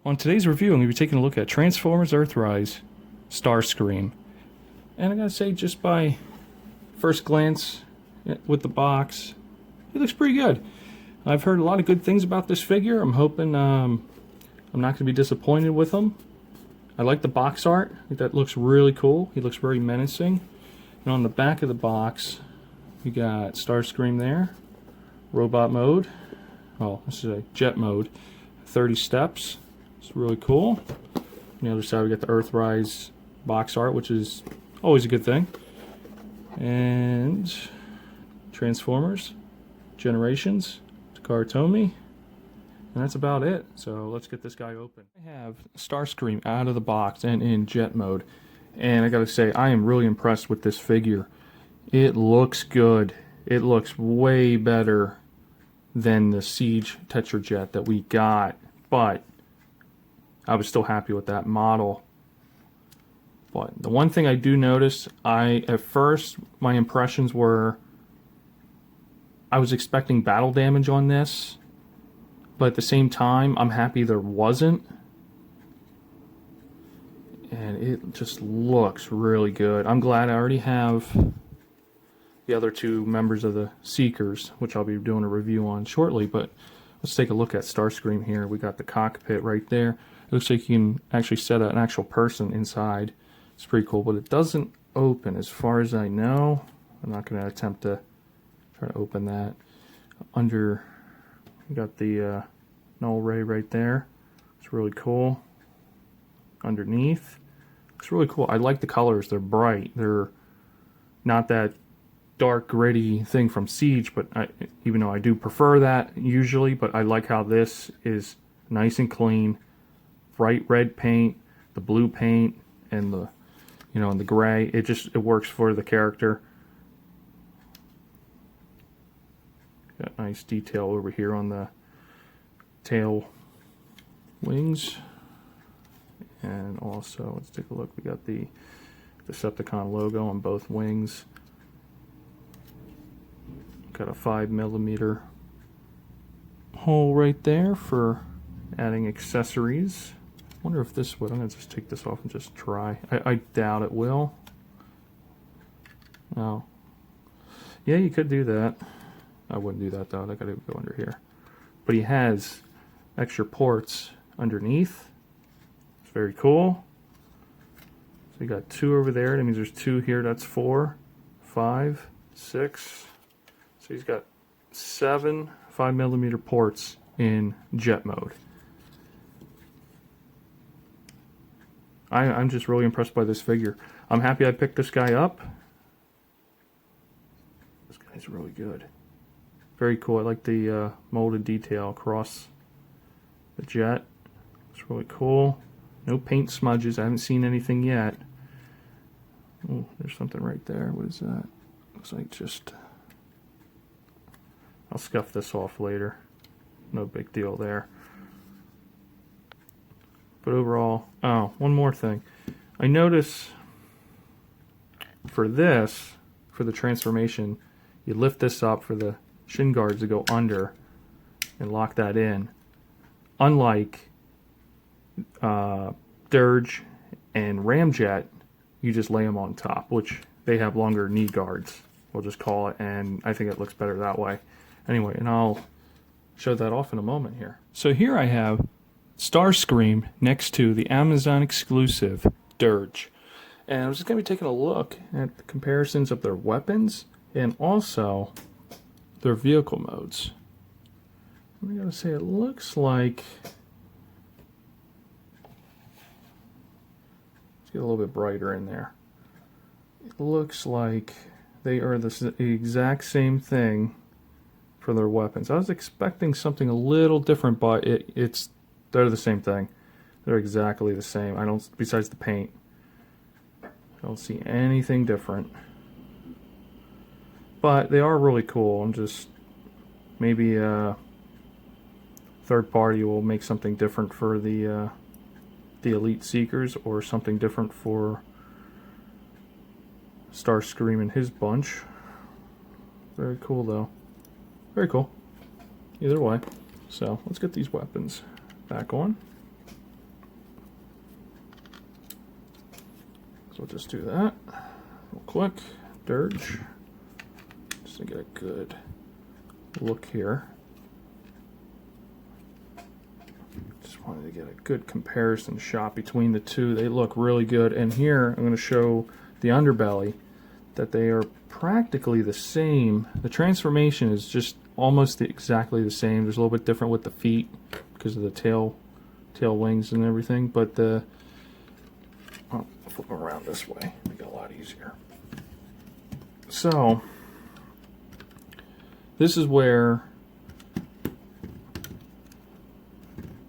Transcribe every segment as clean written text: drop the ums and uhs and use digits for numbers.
On today's review, I'm going to be taking a look at Transformers Earthrise Starscream. And I gotta say, just by first glance with the box, it looks pretty good. I've heard a lot of good things about this figure. I'm hoping I'm not going to be disappointed with him. I like the box art. I think that looks really cool. He looks very menacing. And on the back of the box, we got Starscream there. Robot mode. Oh, this is a jet mode. 30 steps. It's really cool. On the other side, we got the Earthrise box art, which is always a good thing. And Transformers, Generations, Takara Tomy, and that's about it. So let's get this guy open. I have Starscream out of the box and in jet mode, and I gotta say, I am really impressed with this figure. It looks good. It looks way better than the Siege Tetrajet that we got, but I was still happy with that model. But the one thing I do notice, at first my impressions were I was expecting battle damage on this, but at the same time I'm happy there wasn't. And it just looks really good. I'm glad I already have the other two members of the Seekers, which I'll be doing a review on shortly, but let's take a look at Starscream here. We got the cockpit right there. It looks like you can actually set an actual person inside. It's pretty cool, but it doesn't open as far as I know. I'm not going to attempt to try to open that. Under, we got the null ray right there. It's really cool. Underneath, it's really cool. I like the colors. They're bright. They're not that dark, gritty thing from Siege, but even though I do prefer that usually, but I like how this is nice and clean. Bright red paint, the blue paint, and the and the gray. It works for the character. Got nice detail over here on the tail wings. And also, let's take a look. We got the Decepticon logo on both wings. Got a 5mm hole right there for adding accessories. I wonder if this would. I'm going to just take this off and just try. I doubt it will. No. Yeah, you could do that. I wouldn't do that though. I got to go under here. But he has extra ports underneath. It's very cool. So you got 2 over there. That means there's 2 here. That's 4, 5, 6. So he's got 7 5mm ports in jet mode. I'm just really impressed by this figure. I'm happy I picked this guy up. This guy's really good. Very cool. I like the molded detail across the jet. It's really cool. No paint smudges. I haven't seen anything yet. Oh, there's something right there. What is that? Looks like just... I'll scuff this off later. No big deal there. But overall, oh, one more thing. I notice for this, for the transformation, you lift this up for the shin guards to go under and lock that in. Unlike Dirge and Ramjet, you just lay them on top, which they have longer knee guards, we'll just call it, and I think it looks better that way. Anyway, and I'll show that off in a moment here. So here I have Starscream next to the Amazon exclusive Dirge. And I'm just going to be taking a look at the comparisons of their weapons and also their vehicle modes. I gotta say, it looks like... Let's get a little bit brighter in there. It looks like they are the exact same thing for their weapons. I was expecting something a little different, but they're the same thing. They're exactly the same. Besides the paint, I don't see anything different. But they are really cool. I'm just, maybe third party will make something different for the Elite Seekers, or something different for Starscream and his bunch. Very cool though. Very cool. Either way. So let's get these weapons back on. we'll just do that real quick. Dirge. Just to get a good look here. Just wanted to get a good comparison shot between the two. They look really good. And here I'm going to show the underbelly, that they are practically the same. The transformation is just almost exactly the same. There's a little bit different with the feet because of the tail wings and everything, but the I'll flip them around this way, make it a lot easier. So this is where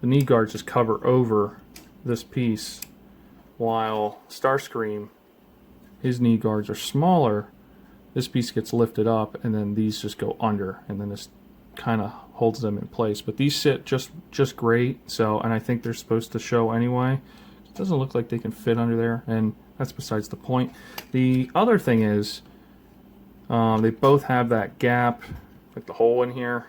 the knee guards just cover over this piece, while Starscream, his knee guards are smaller. This piece gets lifted up, and then these just go under, and then this kind of holds them in place. But these sit just great. So, and I think they're supposed to show anyway. It doesn't look like they can fit under there, and that's besides the point. The other thing is, they both have that gap, like the hole in here,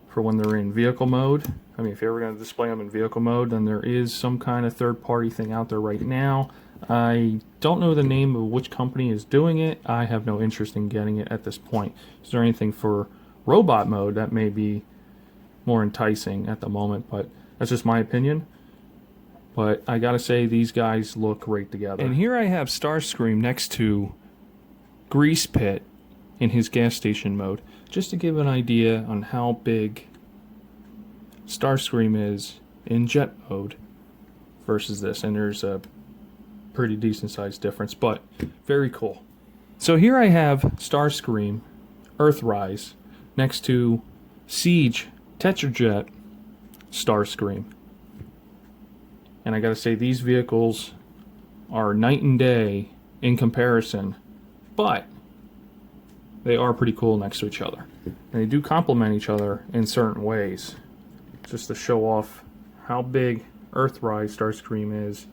for when they're in vehicle mode. I mean, if you're ever going to display them in vehicle mode, then there is some kind of third-party thing out there right now. I don't know the name of which company is doing it. I have no interest in getting it at this point. Is there anything for robot mode that may be more enticing at the moment? But that's just my opinion. But I gotta say, these guys look great together. And here I have Starscream next to Grease Pit in his gas station mode, just to give an idea on how big Starscream is in jet mode versus this. And there's a pretty decent sized difference, but very cool. So here I have Starscream Earthrise next to Siege Tetrajet Starscream, and I gotta say, these vehicles are night and day in comparison, but they are pretty cool next to each other, and they do complement each other in certain ways, just to show off how big Earthrise Starscream is.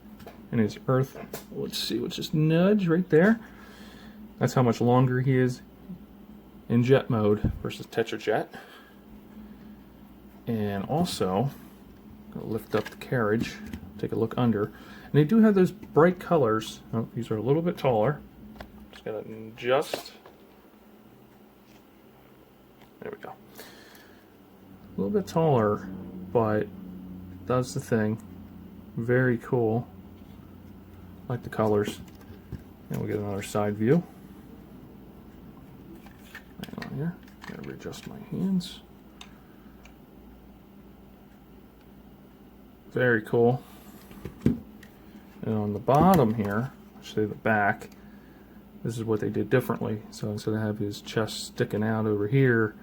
And his Earth, let's see, let's just nudge right there. That's how much longer he is in jet mode versus Tetrajet. And also, gonna lift up the carriage, take a look under. And they do have those bright colors. Oh, these are a little bit taller. Just gotta adjust. There we go. A little bit taller, but does the thing. Very cool. Like the colors. And we'll get another side view. Hang on here. Gotta readjust my hands. Very cool. And on the bottom here, actually the back, this is what they did differently. So instead of have his chest sticking out over here,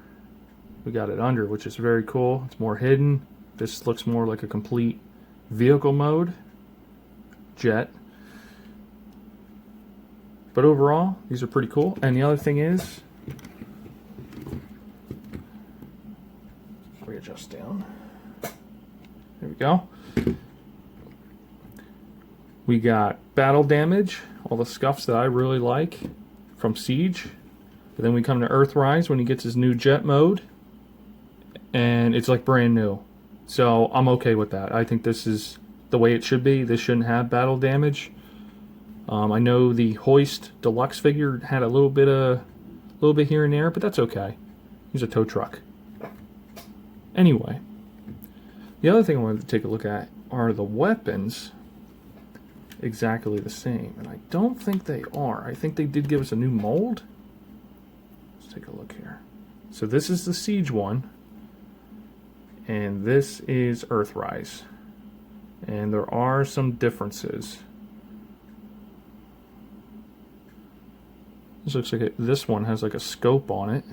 we got it under, which is very cool. It's more hidden. This looks more like a complete vehicle mode jet. But overall, these are pretty cool. And the other thing is, readjust down. There we go. We got battle damage, all the scuffs that I really like from Siege. But then we come to Earthrise when he gets his new jet mode, and it's like brand new. So I'm okay with that. I think this is the way it should be. This shouldn't have battle damage. I know the Hoist Deluxe figure had a little bit here and there, but that's okay. He's a tow truck. Anyway, the other thing I wanted to take a look at are the weapons. Exactly the same, and I don't think they are. I think they did give us a new mold. Let's take a look here. So this is the Siege one, and this is Earthrise, and there are some differences. This looks like this one has like a scope on it,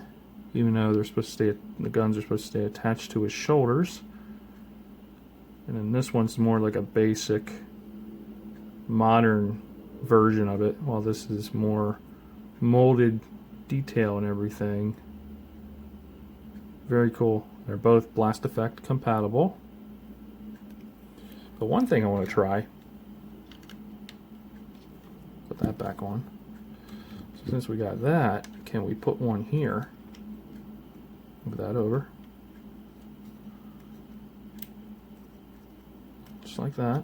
even though they're supposed to stay. The guns are supposed to stay attached to his shoulders. And then this one's more like a basic, modern version of it, while this is more molded detail and everything. Very cool. They're both blast effect compatible. But one thing I want to try, put that back on. So since we got that, can we put one here? Move that over. Just like that.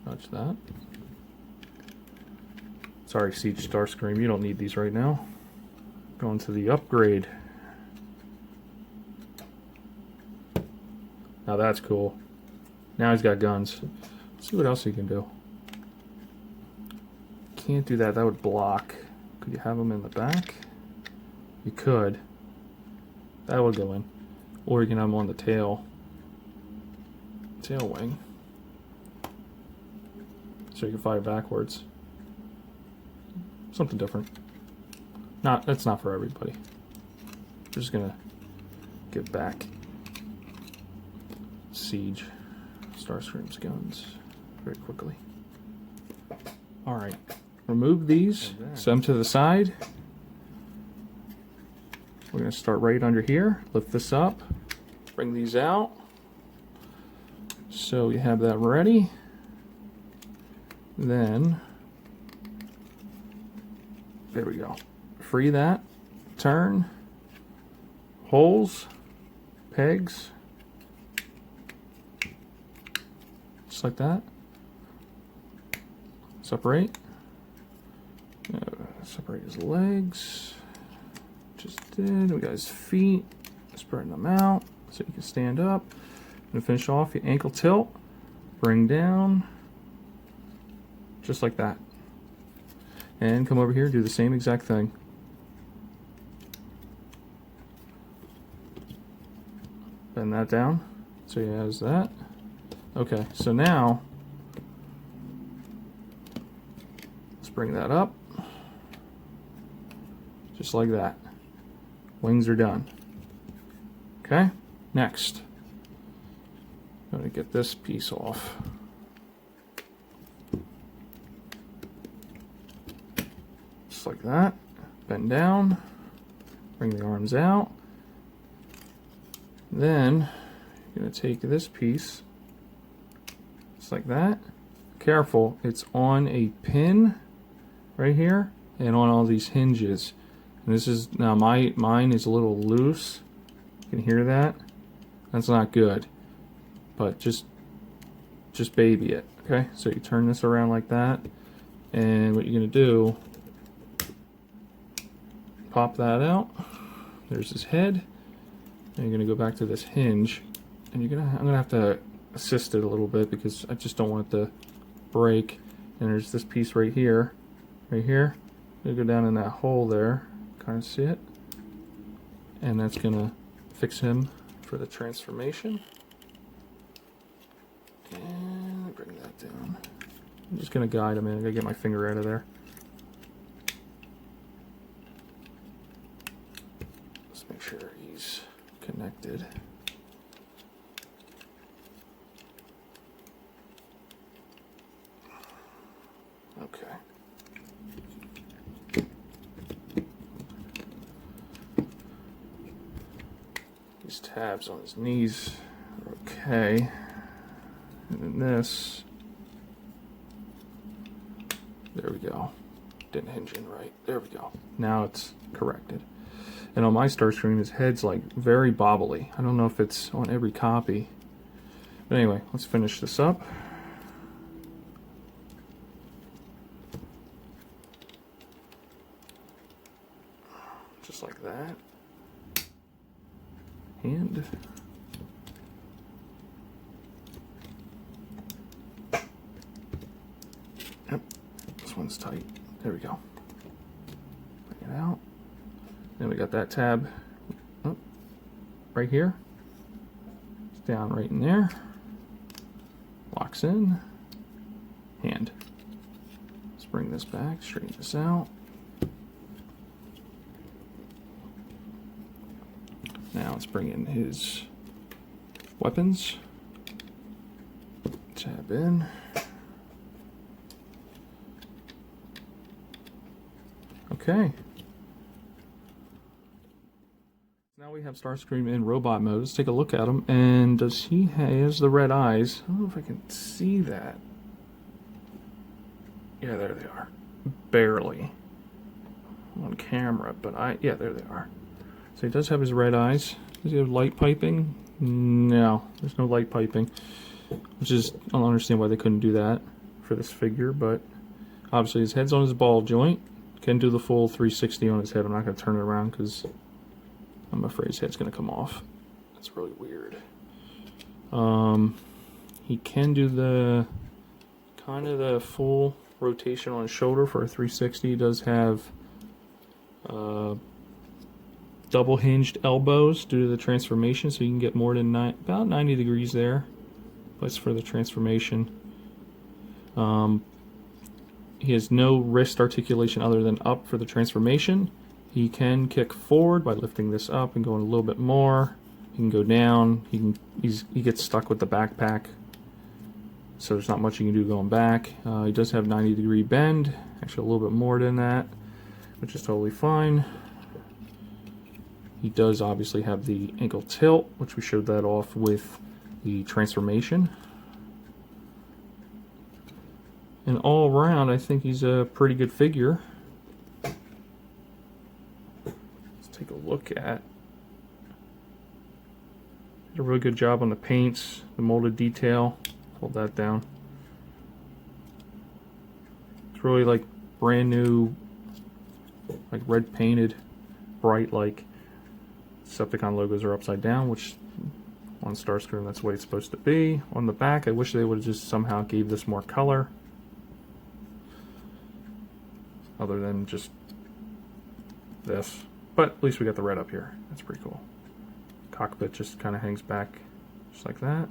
Touch that. Sorry, Siege Starscream, you don't need these right now. Going to the upgrade. Now that's cool. Now he's got guns. Let's see what else he can do. Can't do that. That would block. Could you have him in the back? You could. That would go in. Or you can have him on the tail. Tail wing. So you can fire backwards. Something different. That's not for everybody. We're just gonna get back Siege Starscream's guns very quickly. Alright. Remove these, set them to the side. We're going to start right under here, lift this up, bring these out. So we have that ready. Then, there we go. Free that, turn, holes, pegs, just like that. Separate. Separate his legs. Just did. We got his feet. Spreading them out so you can stand up. And finish off your ankle tilt. Bring down. Just like that. And come over here, do the same exact thing. Bend that down so he has that. Okay, so now let's bring that up. Just like that. Wings are done. Okay, next. I'm going to get this piece off. Just like that. Bend down. Bring the arms out. Then you're going to take this piece. Just like that. Careful, it's on a pin right here and on all these hinges. And this is, now mine is a little loose. You can hear that? That's not good. But just baby it, okay? So you turn this around like that, and what you're gonna do, pop that out. There's his head. And you're gonna go back to this hinge, and I'm gonna have to assist it a little bit because I just don't want it to break. And there's this piece right here, You go down in that hole there, kind of see it, and that's gonna fix him for the transformation. And bring that down. I'm just gonna guide him in. I gotta get my finger out of there. Let's make sure he's connected. Okay. These tabs on his knees are okay. And then this, there we go. Didn't hinge in right. There we go. Now it's corrected. And on my Starscream, his head's like very bobbly. I don't know if it's on every copy. But anyway, let's finish this up. Just like that. And yep, this one's tight. There we go. Bring it out. Then we got that tab right here. It's down right in there. Locks in. Hand. Let's bring this back, straighten this out. Now let's bring in his weapons. Tab in. Okay. Now we have Starscream in robot mode. Let's take a look at him. And does he has the red eyes? I don't know if I can see that. Yeah, there they are. Barely on camera, but yeah, there they are. So he does have his red eyes. Does he have light piping? No, there's no light piping. Which is, I don't understand why they couldn't do that for this figure, but Obviously his head's on his ball joint. Can do the full 360 on his head. I'm not going to turn it around because I'm afraid his head's going to come off. That's really weird. He can do the kind of the full rotation on his shoulder for a 360. He does have double hinged elbows due to the transformation, so you can get more than about 90 degrees there. That's for the transformation. He has no wrist articulation other than up for the transformation. He can kick forward by lifting this up and going a little bit more. He can go down. He gets stuck with the backpack, so there's not much you can do going back. He does have 90-degree bend, actually a little bit more than that, which is totally fine. He does obviously have the ankle tilt, which we showed that off with the transformation. And all around, I think he's a pretty good figure. Let's take a look at. Did a really good job on the paints, the molded detail. Hold that down. It's really like brand new, like red painted, bright like. Decepticon logos are upside down, which on Starscream that's the way it's supposed to be. On the back, I wish they would have just somehow gave this more color, other than just this. But at least we got the red up here. That's pretty cool. Cockpit just kind of hangs back just like that.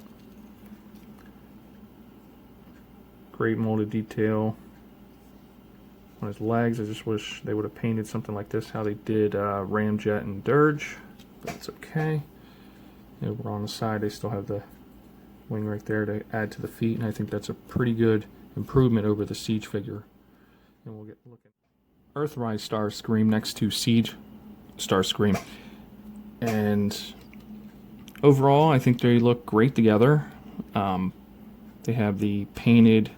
Great molded detail on his legs. I just wish they would have painted something like this, how they did Ramjet and Dirge. That's okay. Over on the side, they still have the wing right there to add to the feet, and I think that's a pretty good improvement over the Siege figure. And we'll get looking. Earthrise Starscream next to Siege Starscream, and overall, I think they look great together. They have the painted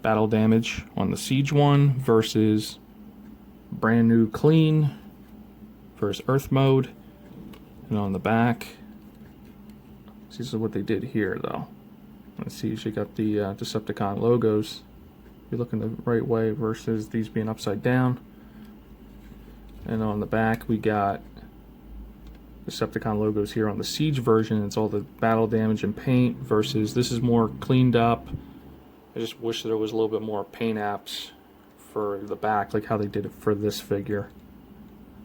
battle damage on the Siege one versus brand new clean for his Earth mode. And on the back, this is what they did here though. Let's see, you got the Decepticon logos. You're looking the right way versus these being upside down. And on the back, we got Decepticon logos here on the Siege version. It's all the battle damage and paint versus this is more cleaned up. I just wish there was a little bit more paint apps for the back, like how they did it for this figure.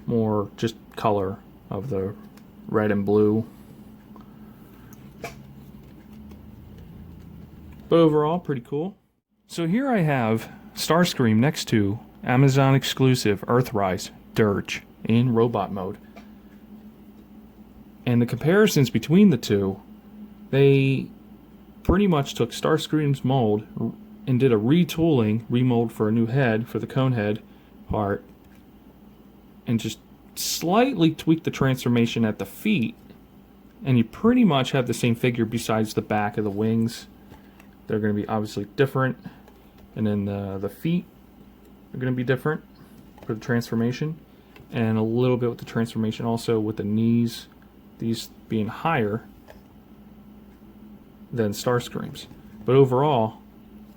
More just color of the red and blue. But overall, pretty cool. So here I have Starscream next to Amazon exclusive Earthrise Dirge in robot mode. And the comparisons between the two, they pretty much took Starscream's mold and did a retooling, remold for a new head, for the cone head part, and just slightly tweaked the transformation at the feet, and you pretty much have the same figure besides the back of the wings. They're going to be obviously different, and then the feet are going to be different for the transformation, and a little bit with the transformation also with the knees, these being higher than Starscream's. But overall,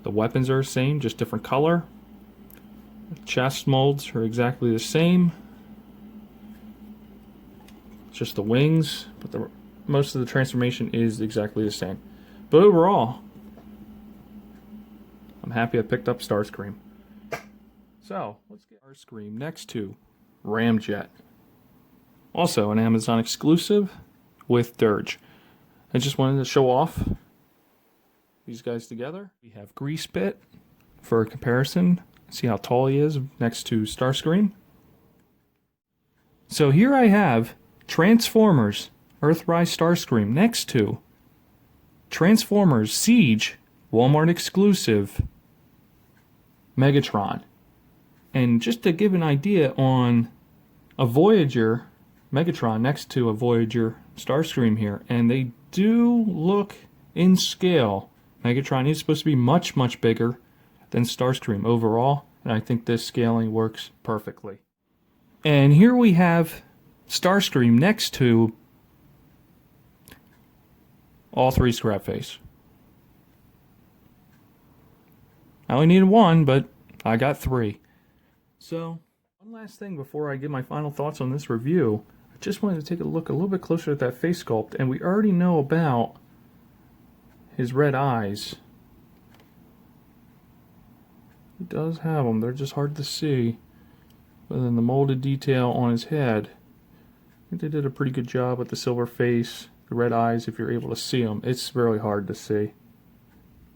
the weapons are the same, just different color. The chest molds are exactly the same. Just the wings, but most of the transformation is exactly the same. But overall, I'm happy I picked up Starscream. So, let's get Starscream next to Ramjet. Also an Amazon exclusive with Dirge. I just wanted to show off these guys together. We have Grease Pit for a comparison. See how tall he is next to Starscream. So here I have Transformers Earthrise Starscream next to Transformers Siege Walmart exclusive Megatron. And just to give an idea on a Voyager Megatron next to a Voyager Starscream here, and they do look in scale. Megatron is supposed to be much, much bigger than Starscream overall, and I think this scaling works perfectly. And here we have Starscream next to all three Scrapface. I only needed one, but I got 3. So, one last thing before I give my final thoughts on this review. I just wanted to take a look a little bit closer at that face sculpt, and we already know about his red eyes. He does have them. They're just hard to see. But then the molded detail on his head, I think they did a pretty good job with the silver face, the red eyes, if you're able to see them. It's really hard to see.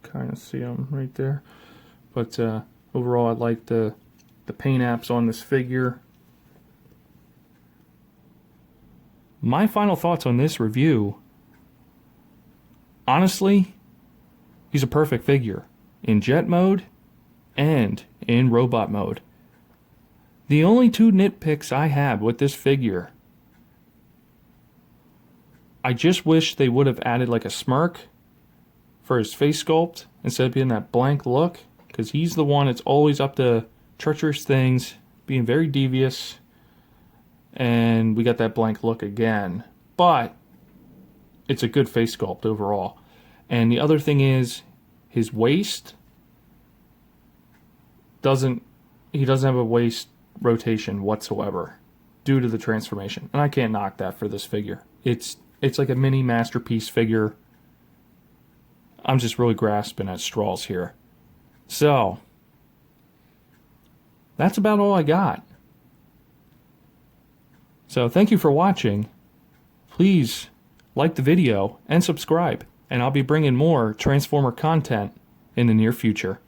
Kind of see them right there. But overall, I like the paint apps on this figure. My final thoughts on this review, honestly, he's a perfect figure in jet mode and in robot mode. The only 2 nitpicks I have with this figure, I just wish they would have added like a smirk for his face sculpt instead of being that blank look, because he's the one that's always up to treacherous things, being very devious, and we got that blank look again. But it's a good face sculpt overall. And the other thing is his waist he doesn't have a waist rotation whatsoever due to the transformation, and I can't knock that for this figure. It's like a mini masterpiece figure. I'm just really grasping at straws here. So that's about all I got. So thank you for watching. Please like the video and subscribe, and I'll be bringing more Transformer content in the near future.